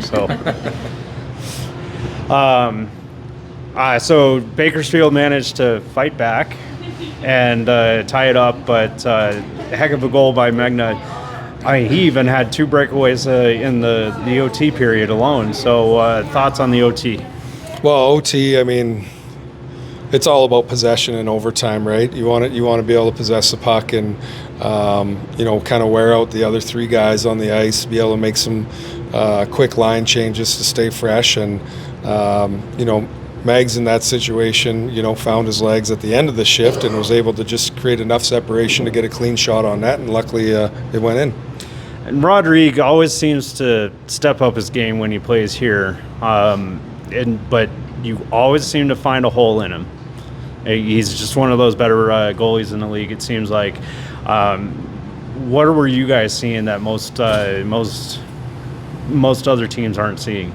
So, so Bakersfield managed to fight back and tie it up, but a heck of a goal by Megna. I mean, he even had 2 breakaways in the OT period alone. So, thoughts on the OT? Well, OT, I mean, it's all about possession and overtime, right? You want to be able to possess the puck and kind of wear out the other 3 guys on the ice, be able to make some quick line changes to stay fresh. And Mags in that situation, found his legs at the end of the shift and was able to just create enough separation to get a clean shot on net, and luckily it went in. And Rodrigue always seems to step up his game when he plays here, but you always seem to find a hole in him. He's just one of those better goalies in the league, it seems like. What were you guys seeing that most other teams aren't seeing?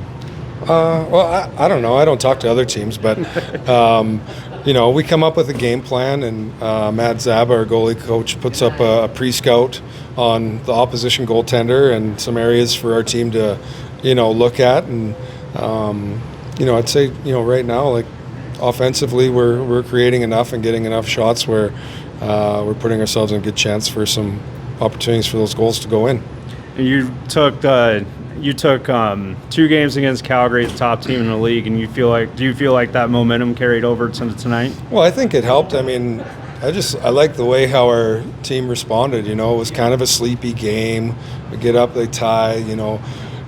Well, I don't know. I don't talk to other teams, but we come up with a game plan, and Matt Zaba, our goalie coach, puts up a pre-scout on the opposition goaltender and some areas for our team to, look at. And I'd say, right now, like offensively, we're creating enough and getting enough shots where we're putting ourselves in a good chance for some opportunities for those goals to go in. You took 2 games against Calgary, the top team in the league, and do you feel like that momentum carried over to tonight? Well, I think it helped. I mean, I like the way how our team responded. It was kind of a sleepy game. We get up, they tie.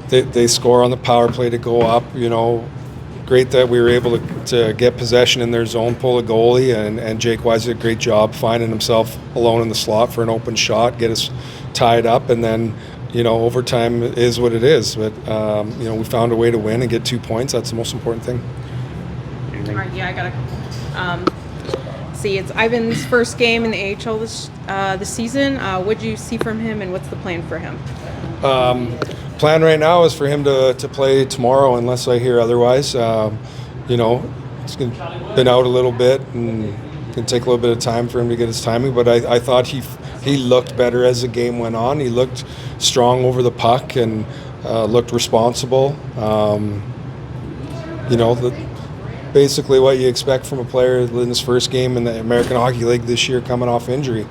They score on the power play to go up. Great that we were able to get possession in their zone, pull a goalie, and Jake Wise did a great job finding himself alone in the slot for an open shot, get us tied up, and then overtime is what it is. But we found a way to win and get 2 points. That's the most important thing. All right, I got a couple. See, it's Ivan's first game in the AHL this season. What do you see from him, and what's the plan for him? Plan right now is for him to play tomorrow, unless I hear otherwise. He's been out a little bit, and it's going to take a little bit of time for him to get his timing. But I thought he looked better as the game went on. He looked strong over the puck and looked responsible. Basically what you expect from a player in his first game in the American Hockey League this year coming off injury.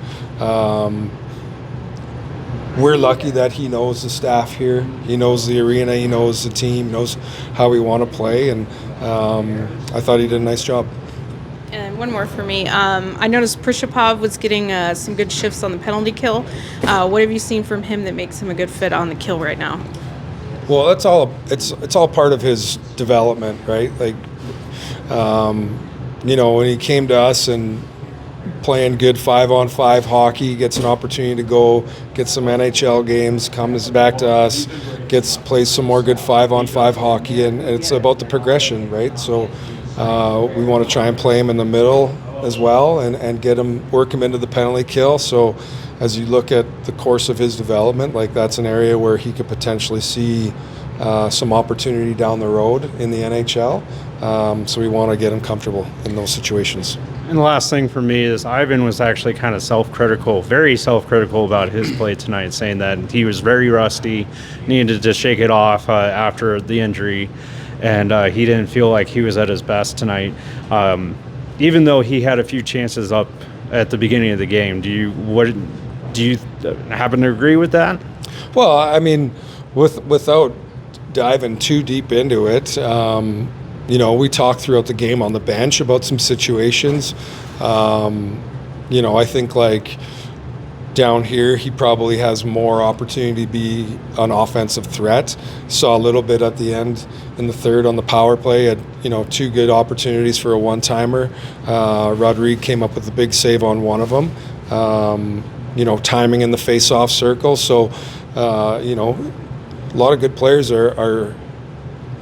We're lucky that he knows the staff here. He knows the arena. He knows the team. Knows how we want to play. And I thought he did a nice job. And one more for me. I noticed Prishchepov was getting some good shifts on the penalty kill. What have you seen from him that makes him a good fit on the kill right now? Well, it's all part of his development, right? Like, when he came to us and playing good 5-on-5 hockey, gets an opportunity to go get some NHL games, comes back to us, plays some more good 5-on-5 hockey, and it's about the progression, right? So we want to try and play him in the middle as well and work him into the penalty kill. So as you look at the course of his development, like that's an area where he could potentially see some opportunity down the road in the NHL. So we want to get him comfortable in those situations. And the last thing for me is Ivan was actually kind of very self-critical about his play tonight, saying that he was very rusty, needed to shake it off after the injury, and he didn't feel like he was at his best tonight. Even though he had a few chances up at the beginning of the game, do you happen to agree with that? Well, I mean, without diving too deep into it, we talked throughout the game on the bench about some situations. I think like down here, he probably has more opportunity to be an offensive threat. Saw a little bit at the end in the third on the power play. Had 2 good opportunities for a one-timer. Rodrigue came up with a big save on one of them. Timing in the face-off circle. So, a lot of good players are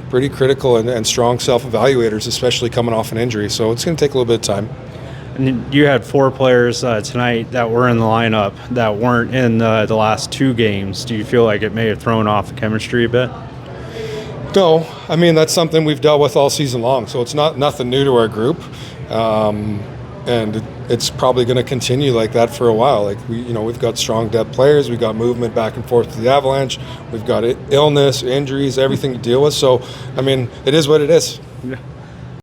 pretty critical and strong self-evaluators, especially coming off an injury. So it's going to take a little bit of time. And you had 4 players tonight that were in the lineup that weren't in the last 2 games. Do you feel like it may have thrown off the chemistry a bit? No, I mean, that's something we've dealt with all season long. So it's nothing new to our group. And it's probably going to continue like that for a while. Like we've got strong depth players, we've got movement back and forth to the Avalanche, we've got illness, injuries, everything to deal with. So, I mean, it is what it is. Yeah.